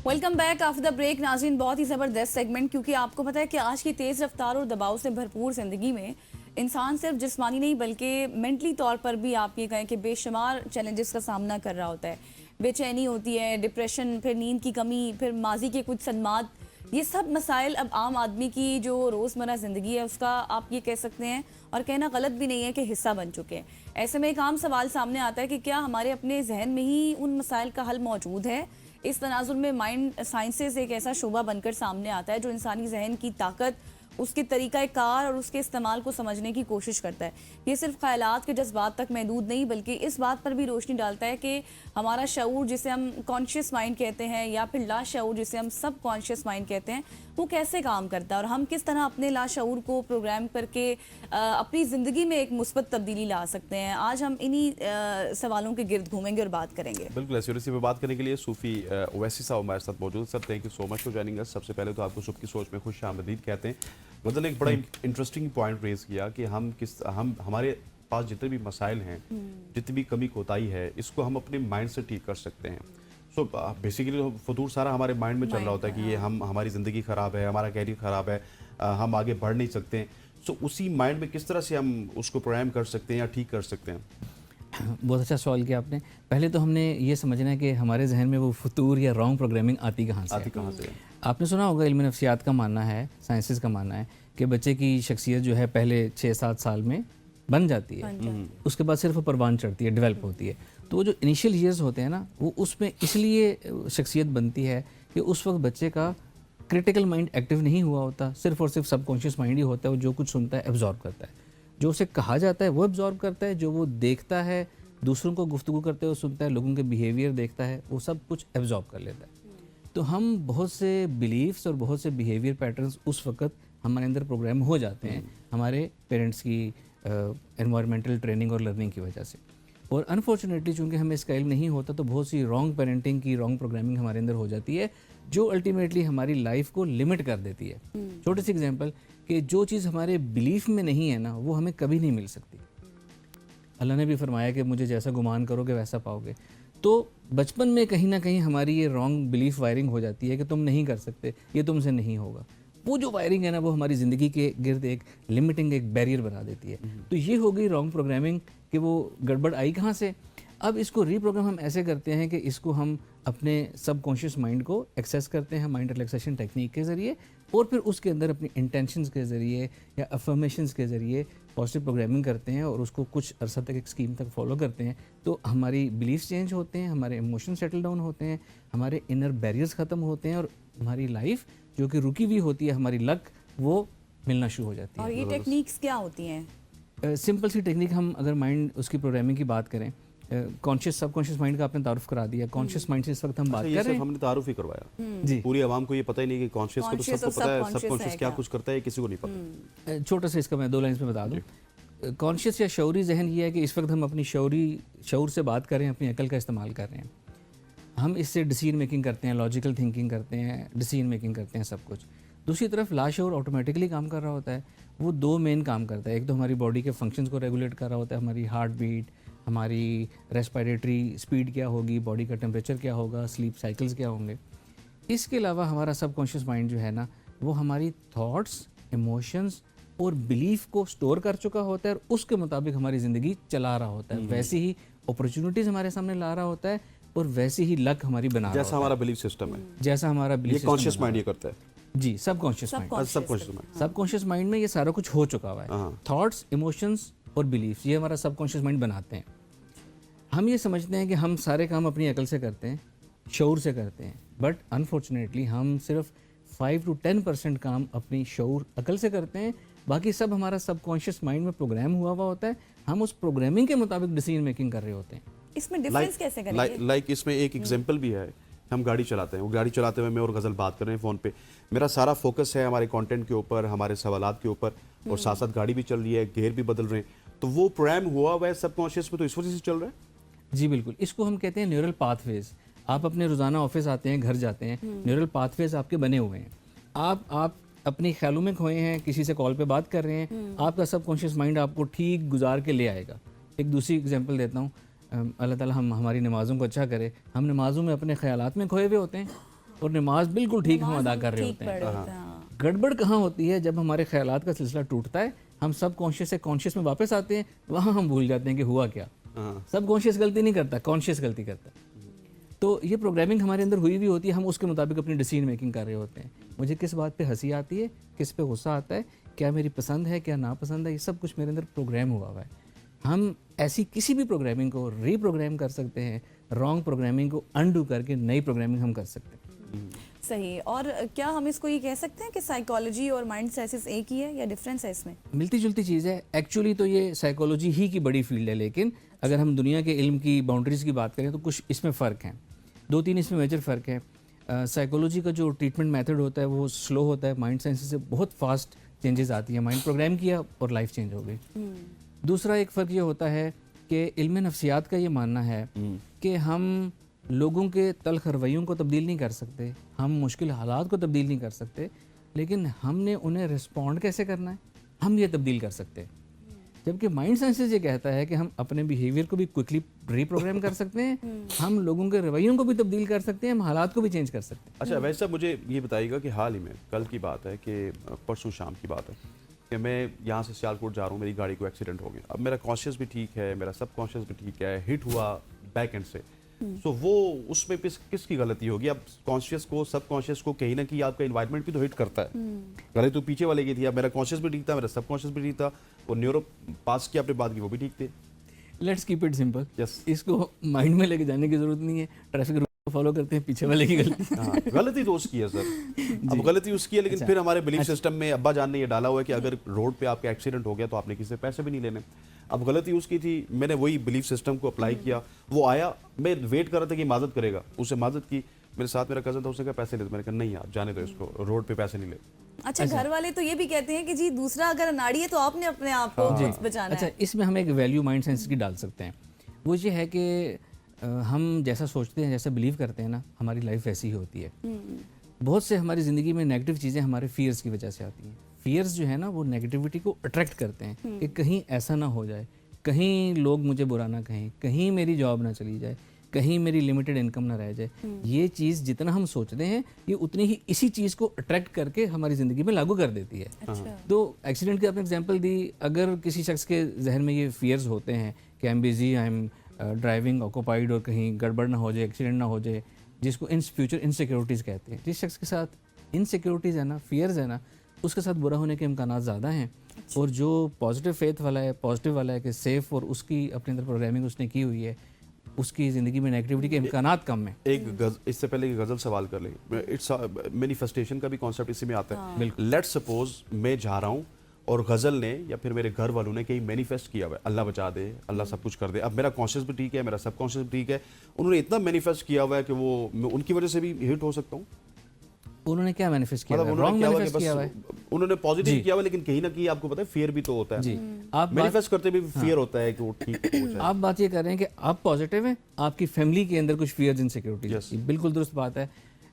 Welcome back after the break. ناظرین, بہت ہی زبردست سیگمنٹ, کیونکہ آپ کو پتہ ہے کہ آج کی تیز رفتار اور دباؤ سے بھرپور زندگی میں انسان صرف جسمانی نہیں بلکہ مینٹلی طور پر بھی آپ یہ کہیں کہ بے شمار چیلنجز کا سامنا کر رہا ہوتا ہے. بے چینی ہوتی ہے, ڈپریشن, پھر نیند کی کمی, پھر ماضی کے کچھ صدمات. یہ سب مسائل اب عام آدمی کی جو روزمرہ زندگی ہے اس کا آپ یہ کہہ سکتے ہیں, اور کہنا غلط بھی نہیں ہے, کہ حصہ بن چکے ہیں. ایسے میں ایک عام سوال سامنے آتا ہے کہ کیا ہمارے اپنے ذہن میں ہی ان مسائل کا حل موجود ہے؟ اس تناظر میں مائنڈ سائنسز ایک ایسا شعبہ بن کر سامنے آتا ہے جو انسانی ذہن کی طاقت, اس کے طریقہ کار اور اس کے استعمال کو سمجھنے کی کوشش کرتا ہے. یہ صرف خیالات کے جذبات تک محدود نہیں بلکہ اس بات پر بھی روشنی ڈالتا ہے کہ ہمارا شعور جسے ہم کانشیس مائنڈ کہتے ہیں, یا پھر لا شعور جسے ہم سب کانشیس مائنڈ کہتے ہیں, وہ کیسے کام کرتا ہے اور ہم کس طرح اپنے لا شعور کو پروگرام کر کے اپنی زندگی میں ایک مثبت تبدیلی لا سکتے ہیں. آج ہم انہی سوالوں کے گرد گھومیں گے اور بات کریں گے. بالکل ایسی پہ بات کرنے کے لیے صوفی اویسی صاحب ہمارے ساتھ موجود. Sir thank you so much for joining us. سب سے پہلے تو آپ کو صبح کی سوچ میں خوش آمدید کہتے ہیں. بدل ایک بڑا انٹرسٹنگ پوائنٹ ریز کیا کہ ہمارے پاس جتنے بھی مسائل ہیں, جتنی بھی کمی کوتاہی ہے, اس کو ہم اپنے مائنڈ سے ٹھیک کر سکتے ہیں. سو بیسیکلی فطور سارا ہمارے مائنڈ میں چل رہا ہوتا ہے کہ یہ ہماری زندگی خراب ہے, ہمارا کیریئر خراب ہے, ہم آگے بڑھ نہیں سکتے. سو اسی مائنڈ میں کس طرح سے ہم اس کو پروگرام کر سکتے ہیں یا ٹھیک کر سکتے ہیں؟ بہت اچھا سوال کیا آپ نے. پہلے تو ہم نے یہ سمجھنا ہے کہ ہمارے ذہن میں وہ فطور یا رانگ پروگرامنگ آتی کہاں سے. آپ نے سنا ہوگا علم نفسیات کا ماننا ہے, سائنسز کا ماننا ہے کہ بچے کی شخصیت جو ہے پہلے 6-7 سال میں بن جاتی ہے, اس کے بعد صرف پروان چڑھتی ہے, ڈیولپ ہوتی ہے. تو وہ جو انیشیل ایئرز ہوتے ہیں نا, وہ اس میں اس لیے شخصیت بنتی ہے کہ اس وقت بچے کا کریٹیکل مائنڈ ایکٹیو نہیں ہوا ہوتا, صرف اور صرف سب کانشیس مائنڈ ہی ہوتا ہے. وہ جو کچھ سنتا ہے ایبزارب کرتا ہے, جو اسے کہا جاتا ہے وہ ایبزارب کرتا ہے, جو وہ دیکھتا ہے, دوسروں کو گفتگو کرتے ہوئے سنتا ہے, لوگوں کے بیہیویئر دیکھتا ہے, وہ سب کچھ ایبزارب کر لیتا ہے. تو ہم بہت سے بلیفس اور بہت سے بیہیویئر پیٹرنز اس وقت ہمارے اندر پروگرام ہو جاتے ہیں ہمارے پیرنٹس کی انوائرمنٹل ٹریننگ اور لرننگ کی وجہ سے. اور انفارچونیٹلی چونکہ ہمیں اس کا علم نہیں ہوتا تو بہت سی رانگ پیرنٹنگ کی, رانگ پروگرامنگ ہمارے اندر ہو جاتی ہے, جو الٹیمیٹلی ہماری لائف کو لمٹ کر دیتی ہے. چھوٹی سی ایگزامپل کہ جو چیز ہمارے بلیف میں نہیں ہے نا, وہ ہمیں کبھی نہیں مل سکتی. اللہ نے بھی فرمایا کہ مجھے جیسا گمان کرو گے ویسا پاؤ گے. تو بچپن میں کہیں نہ کہیں ہماری یہ رانگ بلیف وائرنگ ہو جاتی ہے کہ تم نہیں کر سکتے, یہ تم سے نہیں ہوگا. وہ جو وائرنگ ہے نا, وہ ہماری زندگی کے گرد ایک لمٹنگ, ایک بیریئر بنا دیتی ہے. تو یہ ہو گئی رانگ پروگرامنگ کہ وہ گڑبڑ آئی کہاں سے. اب اس کو ری پروگرام ہم ایسے کرتے ہیں کہ اس کو ہم اپنے سب کانشیس مائنڈ کو ایکسیس کرتے ہیں مائنڈ ریلیکسیشن ٹیکنیک کے ذریعے, اور پھر اس کے اندر اپنی انٹینشنز کے ذریعے یا افرمیشنز کے ذریعے پازیٹیو پروگرامنگ کرتے ہیں, اور اس کو کچھ عرصہ تک ایک اسکیم تک فالو کرتے ہیں. تو ہماری بلیفس چینج ہوتے ہیں, ہمارے ایموشن سیٹل ڈاؤن ہوتے ہیں, ہمارے انر بیریئرز ختم ہوتے ہیں, اور ہماری لائف جو کہ رکی ہوئی ہوتی ہے, ہماری لک, وہ ملنا شروع ہو جاتی ہے. اور یہ ٹیکنیکس کیا ہوتی ہیں؟ سمپل سی ٹیکنیک, ہم اگر مائنڈ اس کی پروگرامنگ کی بات کریں, کانشیس سب کانشیس مائنڈ کا آپ نے تعارف کرا دیا. کانشیس مائنڈ سے اس وقت ہم بات کر رہے ہیں. ہم نے تعارف ہی کروایا جی, پوری عوام کو یہ پتہ ہی نہیں کہ کانشیس کو تو سب کو پتہ ہے, سب کانشیس کیا کچھ کرتا ہے کسی کو نہیں پتہ. چھوٹا سا اس کا میں 2 لائنز میں بتا دوں. کانشیس یا شعوری ذہن یہ ہے کہ اس وقت ہم اپنی شعور سے بات کر رہے ہیں, اپنی عقل کا استعمال کر رہے ہیں. ہم اس سے ڈیسیژن میکنگ کرتے ہیں, لاجیکل تھنکنگ کرتے ہیں, ڈیسیژن میکنگ کرتے ہیں, سب کچھ. دوسری طرف لاشعور آٹومیٹکلی کام کر رہا ہوتا ہے. وہ 2 مین کام کرتا ہے. ایک تو ہماری باڈی کے فنکشنز کو ریگولیٹ کر رہا ہوتا ہے, ہماری ہارٹ بیٹ, ہماری ریسپائریٹری اسپیڈ کیا ہوگی, باڈی کا ٹمپریچر کیا ہوگا, سلیپ سائیکلز کیا ہوں گے. اس کے علاوہ ہمارا سب کانشیس مائنڈ جو ہے نا, وہ ہماری تھاٹس, ایموشنز اور بلیف کو سٹور کر چکا ہوتا ہے, اور اس کے مطابق ہماری زندگی چلا رہا ہوتا ہے. ویسی ہی اپرچونیٹیز ہمارے سامنے لا رہا ہوتا ہے, اور ویسی ہی لک ہماری بنا رہا ہوتا ہے. جیسا ہمارا بلیف سسٹم ہے, جیسا ہمارا بلیف سسٹم, یہ کانشیس مائنڈ یہ کرتا ہے. جی, سب کانشیس مائنڈ. سب کانشیس مائنڈ میں یہ سارا کچھ ہو چکا ہوا ہے. تھاٹس, ایموشنز اور بلیفs, یہ ہمارا سب کانشیس مائنڈ بناتے ہیں. ہم یہ سمجھتے ہیں کہ ہم سارے کام اپنی عقل سے کرتے ہیں, شعور سے کرتے ہیں, بٹ انفارچونیٹلی ہم صرف 5 to 10% کام اپنی شعور, عقل سے کرتے ہیں. باقی سب ہمارا سب کانشیس مائنڈ میں پروگرام ہوا ہوتا ہے. ہم اس پروگرامنگ کے مطابق ڈیسیژن میکنگ کر رہے ہوتے ہیں. اس میں ڈیفرنس کیسے کریں گے؟ لائک اس میں ایک ایگزامپل بھی ہے. ہم گاڑی چلاتے ہیں, وہ گاڑی چلاتے ہوئے میں اور غزل بات کر رہے ہیں فون پہ, میرا سارا فوکس ہے ہمارے کانٹینٹ کے اوپر, ہمارے سوالات کے اوپر, اور ساتھ ساتھ گاڑی بھی چل رہی ہے, گیئر بھی بدل رہے ہیں. تو وہ پروگرام ہوا ہوا ہے سب کانشیس میں, تو اس وجہ سے چل رہا ہے. جی بالکل, اس کو ہم کہتے ہیں نیورل پاتھ ویز. آپ اپنے روزانہ آفس آتے ہیں, گھر جاتے ہیں, نیورل پاتھ ویز آپ کے بنے ہوئے ہیں. آپ اپنی خیالوں میں کھوئے ہیں, کسی سے کال پہ بات کر رہے ہیں, آپ کا سب کانشیس مائنڈ آپ کو ٹھیک گزار کے لے آئے گا. ایک دوسری ایگزامپل دیتا ہوں, اللہ تعالیٰ ہماری نمازوں کو اچھا کرے. ہم نمازوں میں اپنے خیالات میں کھوئے ہوئے ہوتے ہیں, اور نماز بالکل ٹھیک ہم ادا کر رہے ہوتے ہیں. گڑبڑ کہاں ہوتی ہے؟ جب ہمارے خیالات کا سلسلہ ٹوٹتا ہے, ہم سب کانشیس سے کانشیس میں واپس آتے ہیں, وہاں ہم بھول جاتے ہیں کہ ہوا کیا. سب کانشیس غلطی نہیں کرتا, کانشیس غلطی کرتا. تو یہ پروگرامنگ ہمارے اندر ہوئی بھی ہوتی ہے, ہم اس کے مطابق اپنی ڈیسیژن میکنگ کر رہے ہوتے ہیں. مجھے کس بات پہ ہنسی آتی ہے, کس پہ غصہ آتا ہے, کیا میری پسند ہے, کیا ناپسند ہے, یہ سب کچھ میرے اندر پروگرام ہوا ہوا ہے. ہم ایسی کسی بھی پروگرامنگ کو ری پروگرام کر سکتے ہیں, رانگ پروگرامنگ کو انڈو کر کے نئی پروگرامنگ ہم کر سکتے ہیں. صحیح. اور کیا ہم اس کو یہ کہہ سکتے ہیں کہ سائیکالوجی اور مائنڈ سائنسز ایک ہی ہے یا ڈفرینس ہے اس میں؟ ملتی جلتی چیز ہے. ایکچولی تو یہ سائیکالوجی ہی کی بڑی فیلڈ ہے, لیکن اگر ہم دنیا کے علم کی باؤنڈریز کی بات کریں تو کچھ اس میں فرق ہیں, 2-3 اس میں میجر فرق ہے. سائیکالوجی کا جو ٹریٹمنٹ میتھڈ ہوتا ہے وہ سلو ہوتا ہے, مائنڈ سائنس سے بہت فاسٹ چینجز آتی ہیں, مائنڈ پروگرام کیا اور لائف چینج ہو گئی. دوسرا ایک فرق یہ ہوتا ہے کہ علم نفسیات کا یہ ماننا ہے کہ ہم لوگوں کے تلخ رویوں کو تبدیل نہیں کر سکتے, ہم مشکل حالات کو تبدیل نہیں کر سکتے, لیکن ہم نے انہیں رسپونڈ کیسے کرنا ہے ہم یہ تبدیل کر سکتے ہیں. جبکہ مائنڈ سائنسز یہ کہتا ہے کہ ہم اپنے بیہیویئر کو بھی کوئکلی ری پروگرام کر سکتے ہیں, ہم لوگوں کے رویوں کو بھی تبدیل کر سکتے ہیں, ہم حالات کو بھی چینج کر سکتے ہیں. اچھا ویسے مجھے یہ بتائیے گا کہ حال ہی میں کل کی بات ہے کہ پرسوں شام کی بات ہے کہ میں یہاں سے سیالکوٹ جا رہا ہوں, میری گاڑی کو ایکسیڈنٹ ہو گیا. اب میرا کانشیس بھی ٹھیک ہے, میرا سب کانشیس بھی ٹھیک ہے, ہٹ ہوا بیک اینڈ سے. سو وہ اس میں کس کی غلطی ہوگی؟ اب کانشیس کو سب کانشیس کو کہیں نہ کہیں آپ کا انوائرمنٹ بھی تو ہٹ کرتا ہے. غلطی تو پیچھے والے کی تھی. اب میرا کانشیس بھی ٹھیک تھا, میرا سب کانشیس بھی ٹھیک تھا, اور نیورو پاس کی آپ نے بات کی وہ بھی ٹھیک تھے. Let's keep it simple. Yes, اس کو مائنڈ میں لے کے جانے کی ضرورت نہیں ہے, ٹریفک رول کو فالو کرتے ہیں, پیچھے والے کی غلطی. غلطی تو اس کی ہے سر. اب غلطی اس کی ہے, لیکن پھر ہمارے بلیف سسٹم میں ابا جان نے یہ ڈالا ہوا ہے کہ اگر روڈ پہ آپ کا ایکسیڈنٹ ہو گیا تو آپ نے کسی سے پیسے بھی نہیں لینے. اب غلطی اس کی تھی, میں نے وہی بلیف سسٹم کو اپلائی کیا. وہ آیا, میں ویٹ کر رہا تھا کہ معذرت کرے گا, اسے معذرت کی. میرے ساتھ میرا کزن تھا, اس نے کہا پیسے لے. میں نے کہا نہیں آپ جانے دو اس کو, روڈ پہ پیسے نہیں لے. اچھا گھر والے تو یہ بھی کہتے ہیں کہ جی دوسرا اگر اناڑی ہے تو آپ نے اپنے آپ کو بچانا ہے. اچھا اس میں ہم ایک ویلیو مائنڈ سائنس کی ڈال سکتے ہیں. وہ یہ ہے کہ ہم جیسا سوچتے ہیں, جیسا بلیو کرتے ہیں نا, ہماری لائف ایسی ہی ہوتی ہے. بہت سے ہماری زندگی میں نیگیٹو چیزیں ہمارے فیئرز کی وجہ سے آتی ہیں. فیئرز جو ہے نا وہ نیگیٹیوٹی کو اٹریکٹ کرتے ہیں کہ کہیں ایسا نہ ہو جائے, کہیں لوگ مجھے برا نہ کہیں, کہیں میری جاب نہ چلی جائے, کہیں میری لمیٹڈ انکم نہ رہ جائے. یہ چیز جتنا ہم سوچتے ہیں یہ اتنی ہی اسی چیز کو اٹریکٹ کر کے ہماری زندگی میں لاگو کر دیتی ہے. تو ایکسیڈنٹ کی آپ نے ایگزامپل دی, اگر کسی شخص کے ذہن میں یہ فیئرز ہوتے ہیں کہ I am busy, I am driving occupied, اور کہیں گڑبڑ نہ ہو جائے, ایکسیڈنٹ نہ ہو جائے, جس کو ان فیوچر انسیکیورٹیز کہتے ہیں. جس شخص کے ساتھ انسیکیورٹیز ہے نا, فیئرز ہے نا, اس کے ساتھ برا ہونے کے امکانات زیادہ ہیں. اور جو پازیٹیو فیتھ والا ہے, پازیٹیو والا ہے کہ سیف, اور اس کی اپنے اندر پروگرامنگ اس نے کی ہوئی ہے, اس کی زندگی میں نیگیٹیوٹی کے امکانات کم ہیں. ایک اس سے پہلے ایک غزل سوال کر لیں. مینیفیسٹیشن کا بھی کانسیپٹ اسی میں آتا ہے. لیٹ سپوز میں جا رہا ہوں اور غزل نے یا پھر میرے گھر والوں نے کہیں مینیفیسٹ کیا ہوا ہے, اللہ بچا دے, اللہ سب کچھ کر دے. اب میرا کانشیس بھی ٹھیک ہے, میرا سب کانشیس بھی ٹھیک ہے, انہوں نے اتنا مینیفیسٹ کیا ہوا ہے کہ وہ ان کی وجہ سے بھی ہٹ ہو سکتا ہوں. انہوں نے کیا مینیفیسٹ کیا, انہوں نے پازیٹیو کیا ہوا, لیکن کہیں نہ کہیں آپ کو پتہ ہے فیئر بھی تو ہوتا ہے. آپ مینیفیسٹ کرتے بھی فیئر ہوتا ہے کہ وہ ٹھیک ہو جائے. آپ بات یہ کر رہے ہیں کہ آپ پازیٹیو ہیں, آپ کی فیملی کے اندر کچھ فیئرز انسیکیورٹیز. بالکل درست بات ہے.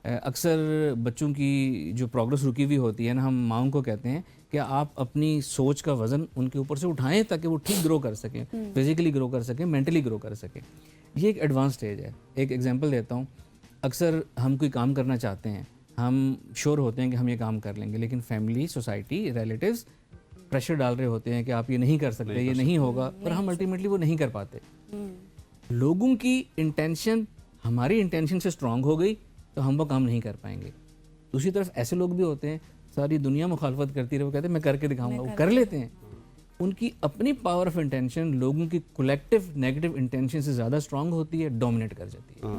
اکثر بچوں کی جو پروگرس رکی ہوئی ہوتی ہے نا, ہم ماؤں کو کہتے ہیں کہ آپ اپنی سوچ کا وزن ان کے اوپر سے اٹھائیں تاکہ وہ ٹھیک گرو کر سکیں, فزیکلی گرو کر سکیں, مینٹلی گرو کر سکیں. یہ ایک ایڈوانس سٹیج ہے. ایک ایگزامپل دیتا ہوں. اکثر ہم کوئی کام کرنا چاہتے ہیں, ہم شور ہوتے ہیں کہ ہم یہ کام کر لیں گے, لیکن فیملی, سوسائٹی, ریلیٹیوز پریشر ڈال رہے ہوتے ہیں کہ آپ یہ نہیں کر سکتے, یہ نہیں ہوگا, پر ہم الٹیمیٹلی وہ نہیں کر پاتے. لوگوں کی انٹینشن ہماری انٹینشن سے اسٹرانگ ہو گئی تو ہم وہ کام نہیں کر پائیں گے. دوسری طرف ایسے لوگ بھی ہوتے ہیں, ساری دنیا مخالفت کرتی رہے, وہ کہتے ہیں میں کر کے دکھاؤں گا, وہ کر لیتے ہیں. ان کی اپنی پاور آف انٹینشن لوگوں کی کولیکٹیو نیگیٹو انٹینشن سے زیادہ اسٹرانگ ہوتی ہے, ڈومینیٹ کر جاتی ہے.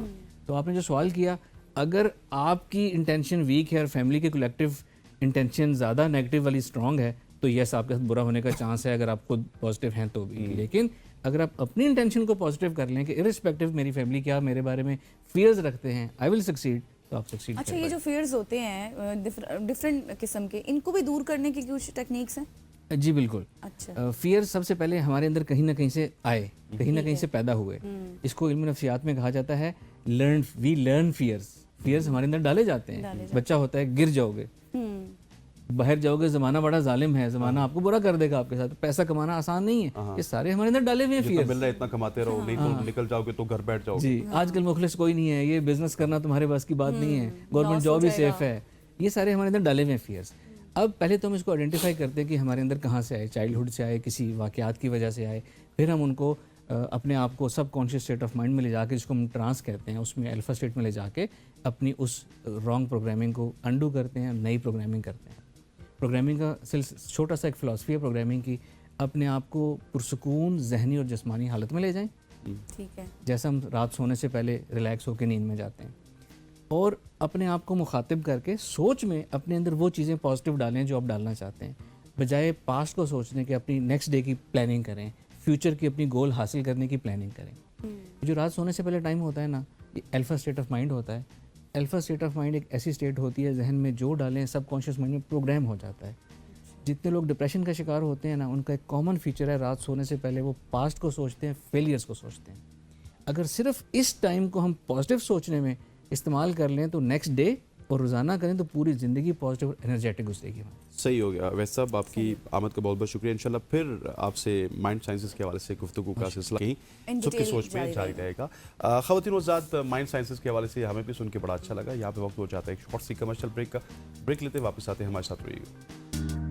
تو آپ نے جو سوال کیا, اگر آپ کی انٹینشن ویک ہے اور فیملی کی کولیکٹیو انٹینشن زیادہ نیگیٹو والی اسٹرانگ ہے, تو یس آپ کے ساتھ برا ہونے کا چانس ہے, اگر آپ خود پازیٹیو ہیں تو بھی. لیکن اگر آپ اپنی انٹینشن کو پازیٹیو کر لیں کہ ارسپیکٹیو میری فیملی کیا میرے بارے میں فیئرز رکھتے ہیں, آئی ول سکسیڈ, تو آپ سکسیڈ. اچھا یہ جو فیئرز ہوتے ہیں ڈفرینٹ قسم کے, ان کو بھی دور کرنے کی کچھ ٹیکنیکس ہیں؟ جی بالکل. اچھا فیئر سب سے پہلے ہمارے اندر کہیں نہ کہیں سے آئے, کہیں نہ کہیں سے پیدا ہوئے. اس کو علم نفسیات میں کہا جاتا ہے وی لرن فیئرز. فیئرز ہمارے اندر ڈالے جاتے ہیں. بچہ ہوتا ہے, گر جاؤ گے, باہر جاؤ گے زمانہ بڑا ظالم ہے, زمانہ آپ کو برا کر دے گا, آپ کے ساتھ پیسہ کمانا آسان نہیں ہے, یہ سارے ہمارے اندر ڈالے ہوئے ہیں جتنا فیئر. مل رہا ہے اتنا کماتے رہو, نہیں تو نکل جاؤ گے تو گھر بیٹھ جاؤ. جی, آج کل مخلص کوئی نہیں ہے, یہ بزنس کرنا تمہارے پاس کی بات نہیں ہے, گورنمنٹ جاب ہی سیف ہے, یہ سارے ہمارے اندر ڈالے ہوئے ہیں فیئرس. اب پہلے تو ہم اس کو آئیڈینٹیفائی کرتے ہیں کہ ہمارے اندر کہاں سے آئے, چائلڈہڈ سے آئے, کسی واقعات کی وجہ سے آئے, پھر ہم ان کو اپنے آپ کو سب کانشیس اسٹیٹ آف مائنڈ میں لے جا کے, جس کو ہم ٹرانس کہتے ہیں, اس میں الفا اسٹیٹ میں لے جا کے اپنی اس رانگ پروگرامنگ کو انڈو کرتے ہیں, نئی پروگرامنگ کرتے ہیں. پروگرامنگ کا چھوٹا سا ایک فلاسفی ہے پروگرامنگ کی, اپنے آپ کو پرسکون ذہنی اور جسمانی حالت میں لے جائیں, ٹھیک ہے, جیسا ہم رات سونے سے پہلے ریلیکس ہو کے نیند میں جاتے ہیں, اور اپنے آپ کو مخاطب کر کے سوچ میں اپنے اندر وہ چیزیں پازیٹیو ڈالیں جو آپ ڈالنا چاہتے ہیں, بجائے پاسٹ کو سوچنے کے اپنی نیکسٹ ڈے کی پلاننگ کریں, فیوچر کی اپنی گول حاصل کرنے کی پلاننگ کریں. جو رات سونے سے پہلے ٹائم ہوتا ہے نا, یہ الفا اسٹیٹ آف مائنڈ ہوتا ہے. الفا اسٹیٹ آف مائنڈ ایک ایسی اسٹیٹ ہوتی ہے ذہن میں جو ڈالیں سب کانشیس مائنڈ میں پروگرام ہو جاتا ہے. جتنے لوگ ڈپریشن کا شکار ہوتے ہیں نا, ان کا ایک کامن فیچر ہے رات سونے سے پہلے وہ پاسٹ کو سوچتے ہیں, فیلئرس کو سوچتے ہیں. اگر صرف اس ٹائم کو ہم پازیٹیو سوچنے میں استعمال کر لیں تو نیکسٹ ڈے اور روزانہ کریں تو پوری زندگی پازیٹیو انرجیٹک گزرے گی. صحیح ہو گیا. ویسے صاحب آپ کی آمد کا بہت بہت شکریہ. انشاءاللہ پھر آپ سے مائنڈ سائنسز کے حوالے سے گفتگو کا سلسلہ کہیں سب کی سوچ میں جاری رہے گا. خواتین و حضرات, مائنڈ سائنسز کے حوالے سے ہمیں بھی سن کے بڑا اچھا لگا. یہاں پہ وقت ہو جاتا ہے ایک شارٹ سی کمرشل بریک کا. بریک لیتے واپس آتے ہیں, ہمارے ساتھ رہیے گا.